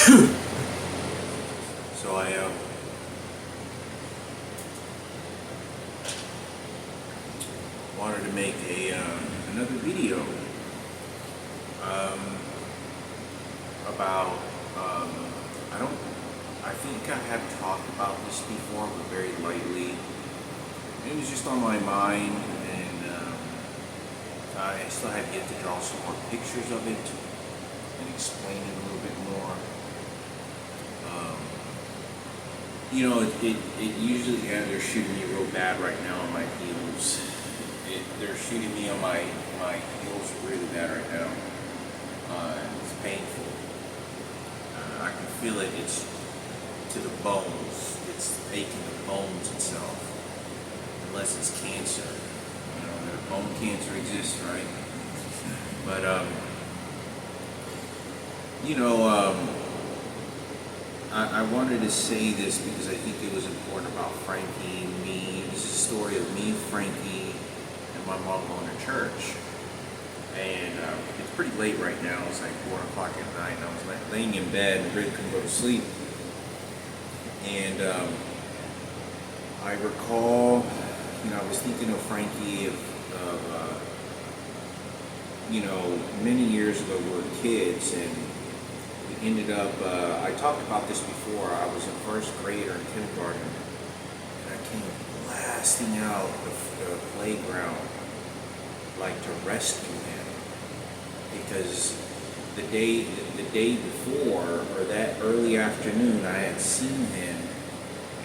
So I wanted to make another video about I think I have talked about this before, but very lightly. It was just on my mind, and I still have yet to draw some more pictures of it and explain it a little bit more. It usually, they're shooting me real bad right now on my heels. They're shooting me on my heels really bad right now. It's painful. I can feel it. It's to the bones. It's aching the bones itself. Unless it's cancer. Bone cancer exists, right? But I wanted to say this because I think it was important about Frankie and me. This is a story of me, Frankie, and my mom going to church. And it's pretty late right now. It's like 4 o'clock at night, and I was laying in bed and really couldn't go to sleep. And I recall, I was thinking of Frankie of many years ago we were kids, and we ended up, I talked about this before, I was in first grade or in kindergarten, and I came blasting out the playground, like to rescue him, because the day before, or that early afternoon, I had seen him,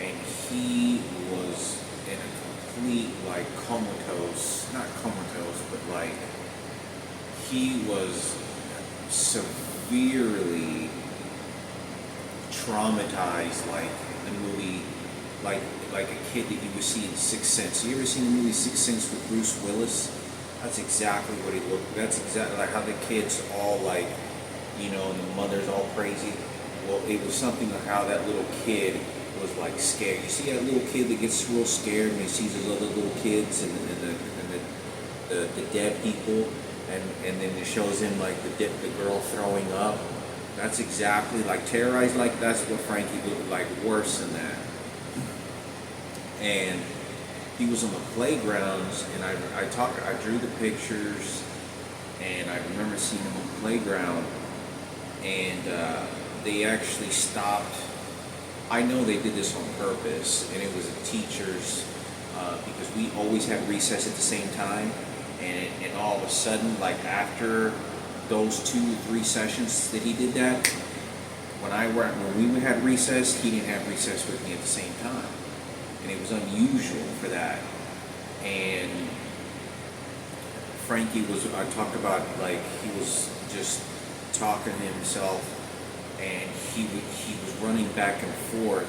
and he was in a complete, comatose, not comatose, but he was severely traumatized, like the movie, like a kid that you would see in Sixth Sense. You ever seen the movie Sixth Sense with Bruce Willis? That's exactly what he looked. That's exactly like how the kids all and the mother's all crazy. Well, it was something like how that little kid was scared. You see that little kid that gets real scared when he sees those other little kids and the dead people, and then it shows him the girl throwing up. That's exactly terrorized. That's what Frankie looked like, worse than that. And he was on the playgrounds, and I drew the pictures, and I remember seeing him on the playground, and they actually stopped. I know they did this on purpose, and it was the teachers, because we always had recess at the same time, and all of a sudden, after those 2-3 sessions that he did that, when we had recess, he didn't have recess with me at the same time. And it was unusual for that. And Frankie I talked about, he was just talking to himself, and he was running back and forth,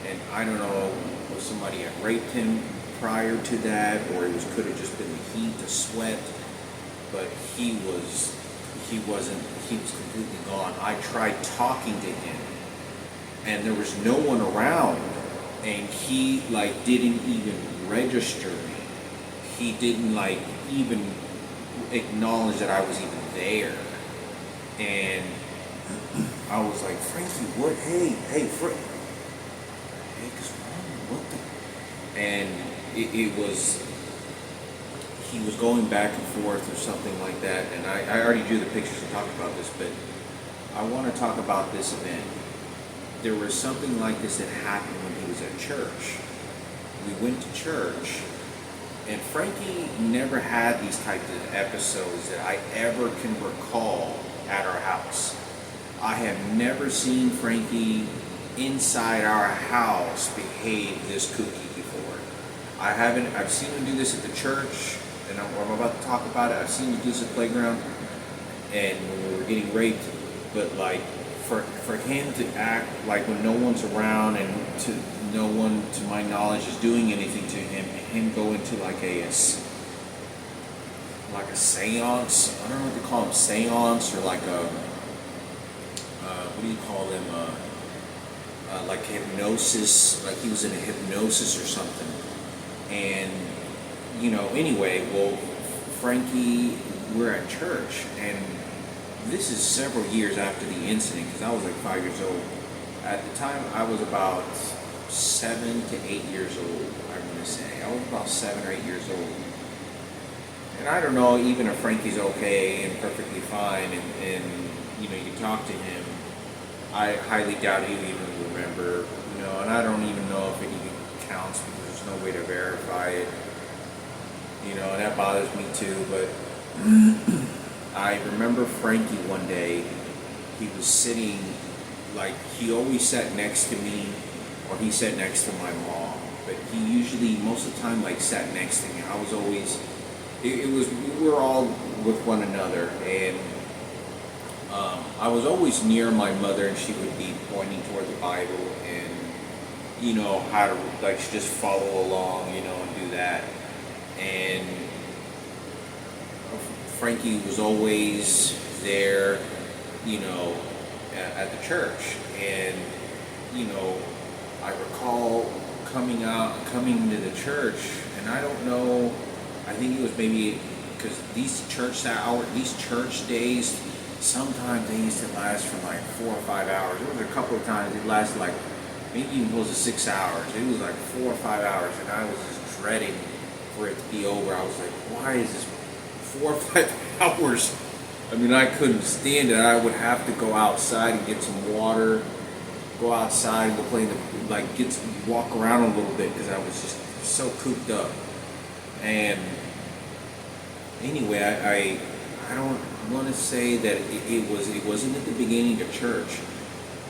and I don't know if somebody had raped him prior to that, or it could have just been the heat, the sweat, but he was completely gone. I tried talking to him, and there was no one around, and he didn't even register me. He didn't even acknowledge that I was even there. And I was like, Frankie, what? Hey, Frank. What the heck is wrong? What the? And he was going back and forth or something like that. And I already drew the pictures and talked about this, but I want to talk about this event. There was something like this that happened when he was at church. We went to church, and Frankie never had these types of episodes that I ever can recall at our house. I have never seen Frankie inside our house behave this kooky before. I've seen him do this at the church, and I'm about to talk about it. I've seen him do this at the playground, and when we were getting raped, but for him to act when no one's around, and no one, to my knowledge, is doing anything to him go into a seance. I don't know what to call them, seance, or what do you call them? Hypnosis. He was in a hypnosis or something. And anyway, well, Frankie, we're at church, and this is several years after the incident because I was like 5 years old. At the time, I was about 7 to 8 years old. I'm gonna say I was about 7 or 8 years old, and I don't know even if Frankie's okay and perfectly fine, and you talk to him. I highly doubt he'll even remember, and I don't even know if it even counts because there's no way to verify it, and that bothers me too. But I remember Frankie one day, he was sitting, like, he always sat next to me, or he sat next to my mom, but he usually, most of the time, like, sat next to me. I was always, we were all with one another, and I was always near my mother, and she would be pointing toward the Bible, and, how to, like, just follow along, and do that. And Frankie was always there, at the church. And, I recall coming to the church, and I don't know, I think it was maybe because these church days, sometimes they used to last for like 4 or 5 hours. There was a couple of times it lasted like maybe even close to 6 hours. It was like 4 or 5 hours, and I was just dreading for it to be over. I was like, why is this 4 or 5 hours? I mean, I couldn't stand it. I would have to go outside and get some water, go outside and go play walk around a little bit because I was just so cooped up. And anyway, I don't want to say that it wasn't at the beginning of church.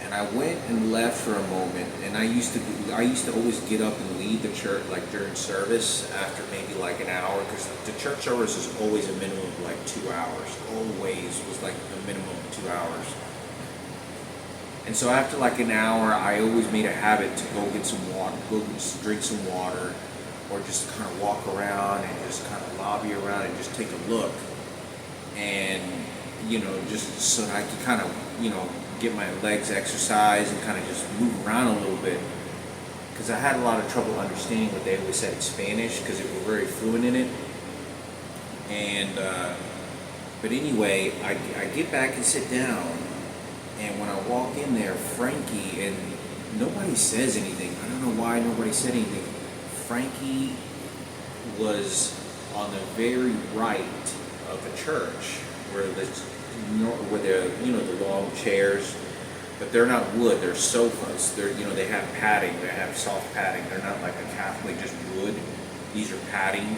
And I went and left for a moment, and I used to always get up and leave the church like during service after maybe like an hour, because the church service is always a minimum of like 2 hours. Always was like a minimum of 2 hours. And so after like an hour, I always made a habit to go get some water, drink some water, or just kind of walk around and just kind of lobby around and just take a look, and just so that I could kind of get my legs exercised and kind of just move around a little bit, because I had a lot of trouble understanding what they always said in Spanish because they were very fluent in it. And but anyway, I get back and sit down, and when I walk in there, Frankie, and nobody says anything. I don't know why nobody said anything. Frankie was on the very right of the church, where the long chairs, but they're not wood, they're sofas. They have padding, they have soft padding. They're not like a Catholic, just wood. These are padding,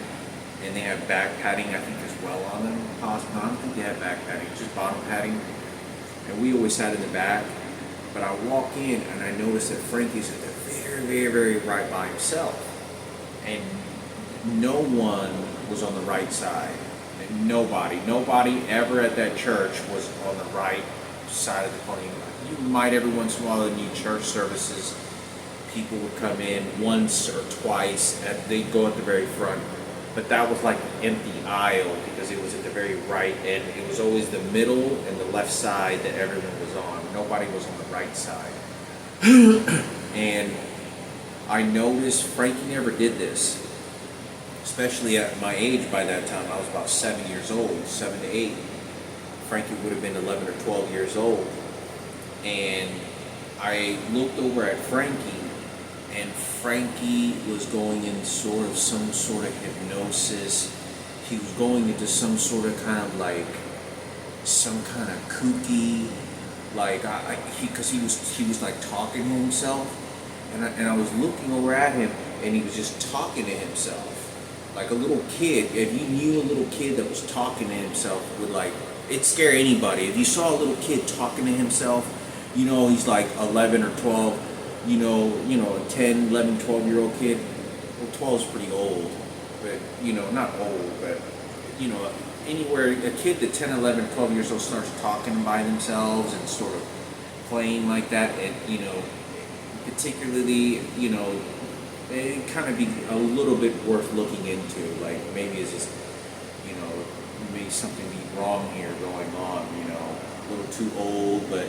and they have back padding, I think, as well on them. Possibly, I don't think they have back padding, it's just bottom padding. And we always sat in the back. But I walk in and I notice that Frankie's at the very, very, very right by himself, and no one was on the right side. Nobody ever at that church was on the right side of the podium. You might every once in a while in new church services, people would come in once or twice, and they'd go at the very front. But that was like an empty aisle because it was at the very right end. It was always the middle and the left side that everyone was on. Nobody was on the right side. And I noticed Frankie never did this. Especially at my age by that time, I was about 7 years old, 7 to 8. Frankie would have been 11 or 12 years old. And I looked over at Frankie, and Frankie was going in some sort of hypnosis. He was going into some sort of kind of like, some kind of kooky, like, because he was like talking to himself. And I was looking over at him, and he was just talking to himself. Like a little kid, if you knew a little kid that was talking to himself, it'd scare anybody. If you saw a little kid talking to himself, he's like 11 or 12, a 10, 11, 12-year-old kid. Well, 12 is pretty old, but, not old, but, anywhere, a kid that 10, 11, 12 years old starts talking by themselves and sort of playing like that, and, particularly, it kind of be a little bit worth looking into. Like maybe it's just, maybe something be wrong here going on. A little too old, but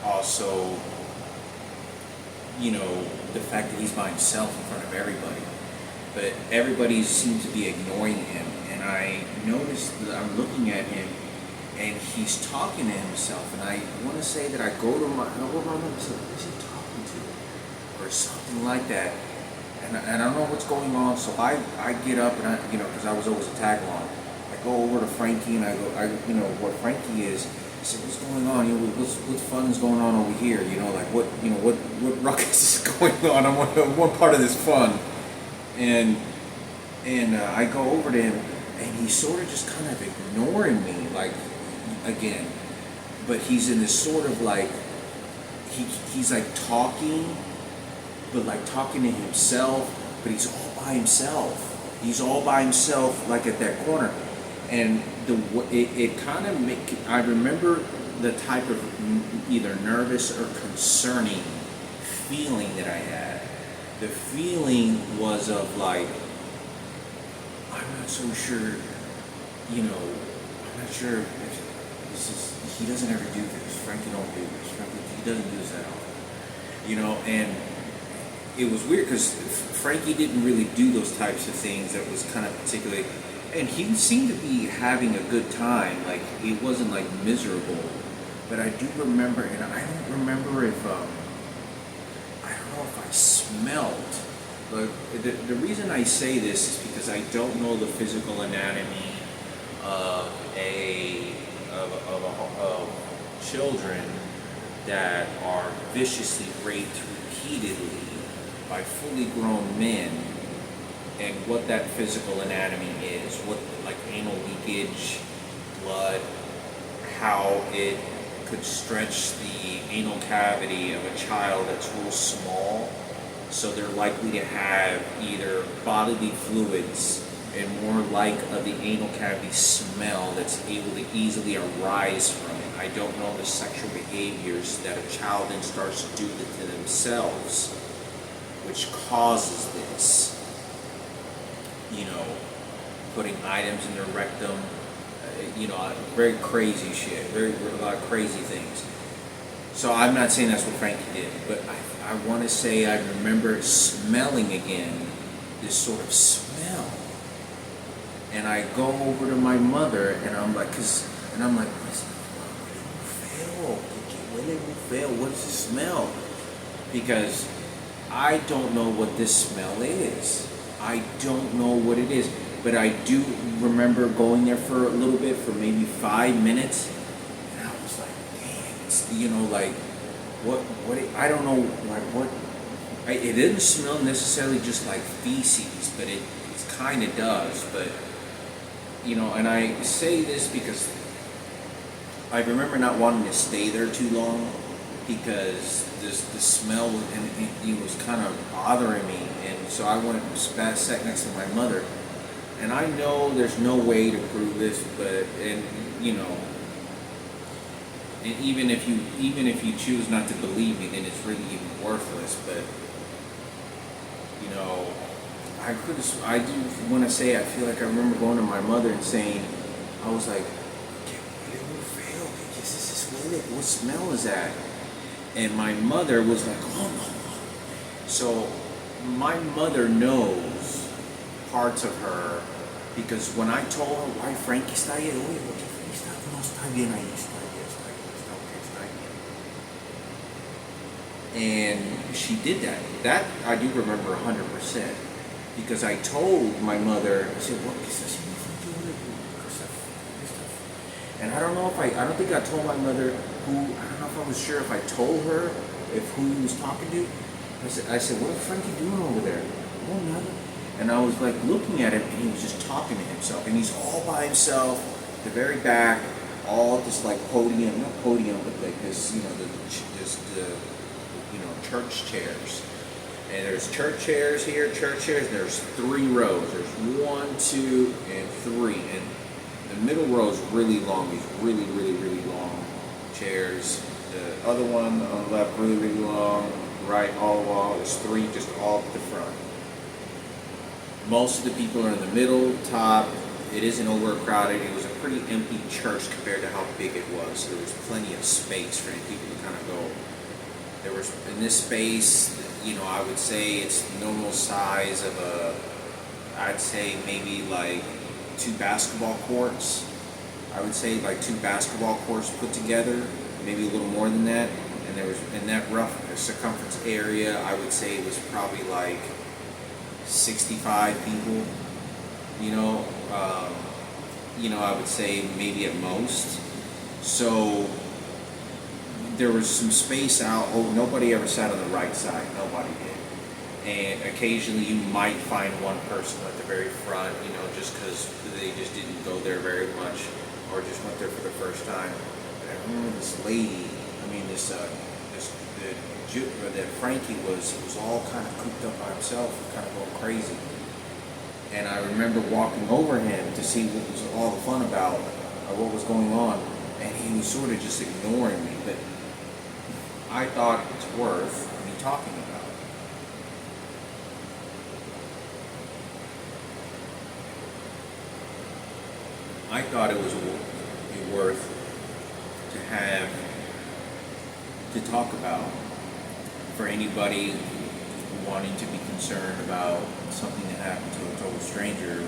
also, the fact that he's by himself in front of everybody. But everybody seems to be ignoring him, and I noticed that I'm looking at him, and he's talking to himself, and I want to say that I go to my mother and say, what is he talking to, or something like that, and I don't know what's going on. So I get up and because I was always a tag along, I go over to Frankie and I what Frankie is. I said, what's going on? What fun is going on over here? Like what ruckus is going on? I'm one part of this fun, and I go over to him, and he's sort of just kind of ignoring me, like, again, but he's in this sort of like, he's like talking, but like talking to himself, but he's all by himself. He's all by himself, like at that corner, and it kind of I remember the type of either nervous or concerning feeling that I had. The feeling was of like, I'm not so sure, I'm not sure if this is, he doesn't ever do this. Frankie don't do this. He doesn't do this at all. And it was weird because Frankie didn't really do those types of things that was kind of particularly, and he seemed to be having a good time. Like, he wasn't like miserable. But I do remember, and I don't remember if, I don't know if I smelled. But the reason I say this is because I don't know the physical anatomy of children that are viciously raped repeatedly by fully grown men, and what that physical anatomy is, what, like, anal leakage, blood, how it could stretch the anal cavity of a child that's real small, so they're likely to have either bodily fluids and more like of the anal cavity smell that's able to easily arise from it. I don't know the sexual behaviors that a child then starts to do to themselves, which causes this. Putting items in their rectum, very crazy shit, a lot of crazy things. So I'm not saying that's what Frankie did, but I want to say I remember smelling again this sort of smell. And I go over to my mother, and I'm like, what does this smell? Because I don't know what this smell is. I don't know what it is. But I do remember going there for a little bit, for maybe 5 minutes, and I was like, damn, it's, I don't know, it didn't smell necessarily just like feces, but it kind of does, but, and I say this because I remember not wanting to stay there too long, because the smell and it was kind of bothering me, and so I went and sat next to my mother. And I know there's no way to prove this, but and even if you choose not to believe me, then it's really even worthless. But I do want to say, I feel like I remember going to my mother and saying, I was like, what smell is that? And my mother was like, oh no. So my mother knows parts of her, because when I told her why Frankie está ahí, oye, ¿por qué Frankie no está bien ahí? Está bien. And she did that. That I do remember 100%, because I told my mother, I said, what is this? And I don't know if I don't think I told my mother I don't know if I was sure if I told her who he was talking to. I said, what is Frankie doing over there? Oh, nothing. And I was like looking at him, and he was just talking to himself, and he's all by himself, the very back, all this like podium, not podium, but like this, the church chairs. And there's church chairs here, and there's 3 rows. There's 1, 2, and 3, and the middle row is really long. These really, really, really long chairs. The other one on the left, really, really long. Right, all along. There's 3 just all at the front. Most of the people are in the middle, top. It isn't overcrowded. It was a pretty empty church compared to how big it was. So there was plenty of space for people to kind of go. There was, in this space, I would say it's normal size of I'd say maybe like 2 basketball courts. I would say like 2 basketball courts put together, maybe a little more than that. And there was, in that rough circumference area, I would say it was probably like 65 people. You know, I would say maybe at most. So there was some space out. Oh, nobody ever sat on the right side. Nobody did. And occasionally you might find one person at the very front, just because they just didn't go there very much, or just went there for the first time. But I remember this lady. I mean, that Frankie was all kind of cooped up by himself, kind of going crazy. And I remember walking over him to see what was all the fun about, or what was going on, and he was sort of just ignoring me. But I thought it's worth me talking about. I thought it was worth to talk about for anybody wanting to be concerned about something that happened to a total stranger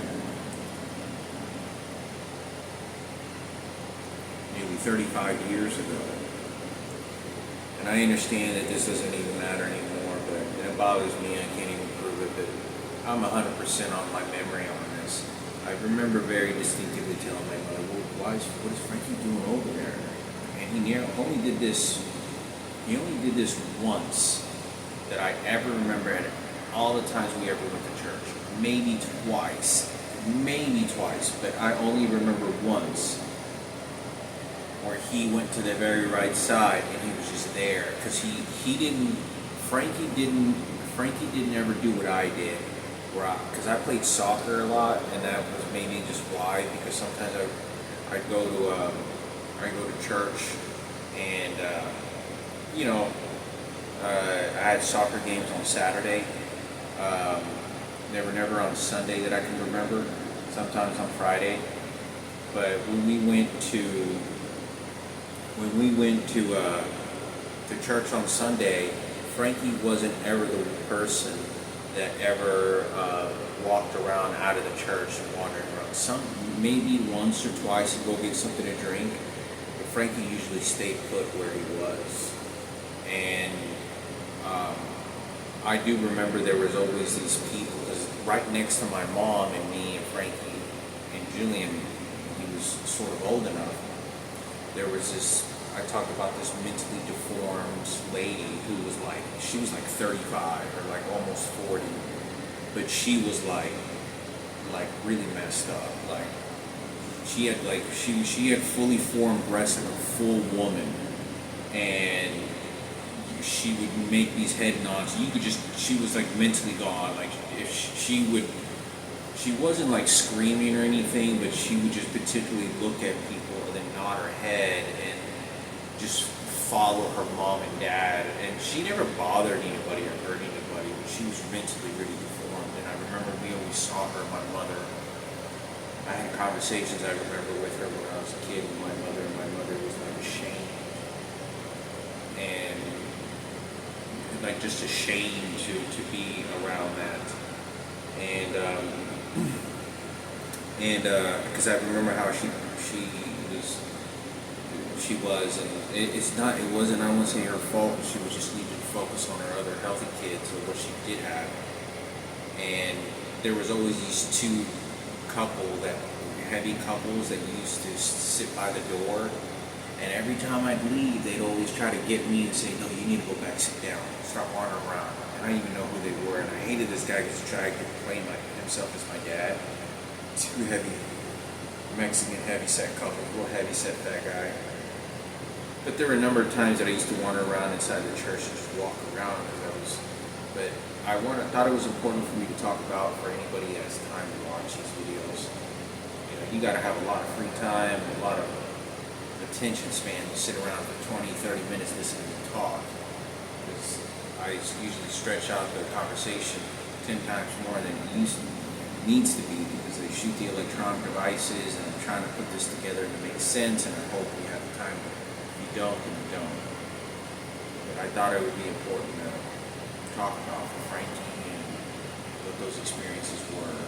nearly 35 years ago. And I understand that this doesn't even matter anymore, but it bothers me. I can't even prove it, but I'm 100% on my memory on this. I remember very distinctively telling my mother, what is Frankie doing over there? And he only did this once that I ever remember, at all the times we ever went to church. Maybe twice, but I only remember once where he went to the very right side and he was just there, because Frankie didn't ever do what I did, because I played soccer a lot, and that was maybe just why, because sometimes I'd go to church, and I had soccer games on Saturday. They were never on Sunday that I can remember. Sometimes on Friday. But when we went to church on Sunday, Frankie wasn't ever the person that ever walked around out of the church and wandered around. Maybe once or twice he'd go get something to drink, but Frankie usually stayed put where he was. And I do remember there was always these people, because right next to my mom and me and Frankie and Julian, he was sort of old enough, there was this, I talked about this mentally deformed lady who was she was like 35 or like almost 40, but she was like really messed up. Like she had fully formed breasts of a full woman, and she would make these head nods. She was like mentally gone. Like if she wasn't like screaming or anything, but she would just particularly look at people and then nod her head and just follow her mom and dad. And she never bothered anybody or hurt anybody, but she was mentally really deformed. And I remember we always saw her, my mother. I had conversations, I remember, with her when I was a kid with my mother, and my mother was like ashamed. And like just ashamed to be around that. And because I remember how she was, and it wasn't, I won't say her fault. She was just needed to focus on her other healthy kids or what she did have. And there was always these two heavy couples that used to sit by the door. And every time I'd leave, they'd always try to get me and say, no, you need to go back, sit down, start wandering around. And I didn't even know who they were. And I hated this guy because he tried to claim himself as my dad. Two heavy, Mexican heavy-set couple, real heavy-set fat guy. But there were a number of times that I used to wander around inside the church and just walk around. But I thought it was important for me to talk about for anybody that has time to watch these videos. You got to have a lot of free time, a lot of attention span to sit around for 20, 30 minutes listening to talk. Because I usually stretch out the conversation 10 times more than it needs to be, because they shoot the electronic devices, and I'm trying to put this together to make sense, and I hope we have the time. If you don't, then you don't. But I thought it would be important to talk about for Frankie and what those experiences were.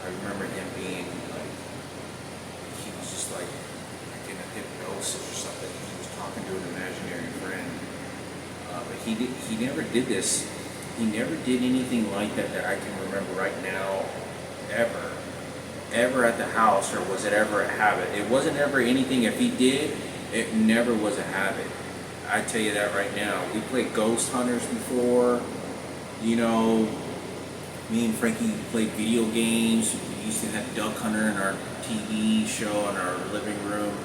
I remember him being like, he was just just like in a hypnosis or something. He was talking to an imaginary friend. But he never did this. He never did anything like that I can remember right now, ever at the house, or was it ever a habit? It wasn't ever anything. If he did, it never was a habit. I tell you that right now. We played Ghost Hunters before. You know, me and Frankie played video games. We used to have Duck Hunter in our TV show in our living room.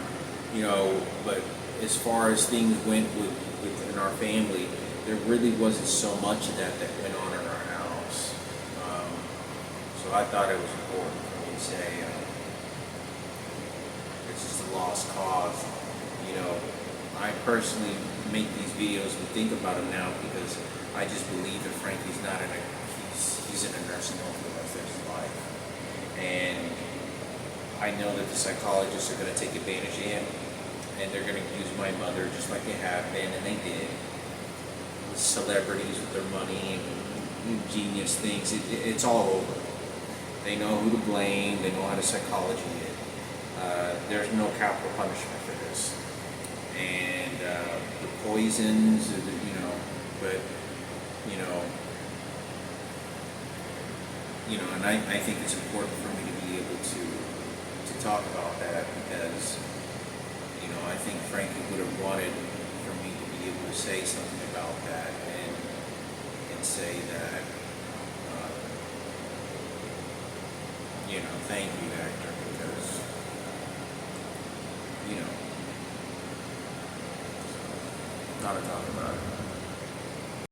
You know, but as far as things went within our family, there really wasn't so much of that went on in our house. So I thought it was important for me to say it's just a lost cause. You know, I personally make these videos and think about them now because I just believe that Frankie's not he's in a nursing home for the rest of his life. And I know that the psychologists are going to take advantage of him, and they're going to use my mother just like they have been, and they did. With celebrities with their money and genius things, it's all over. They know who to blame, they know how to psychology it. There's no capital punishment for this. And the poisons, you know, but, and I think it's important for me to be able to talk about that because, I think Frankie would have wanted for me to be able to say something about that and say that, thank you, Hector, because, not a topic.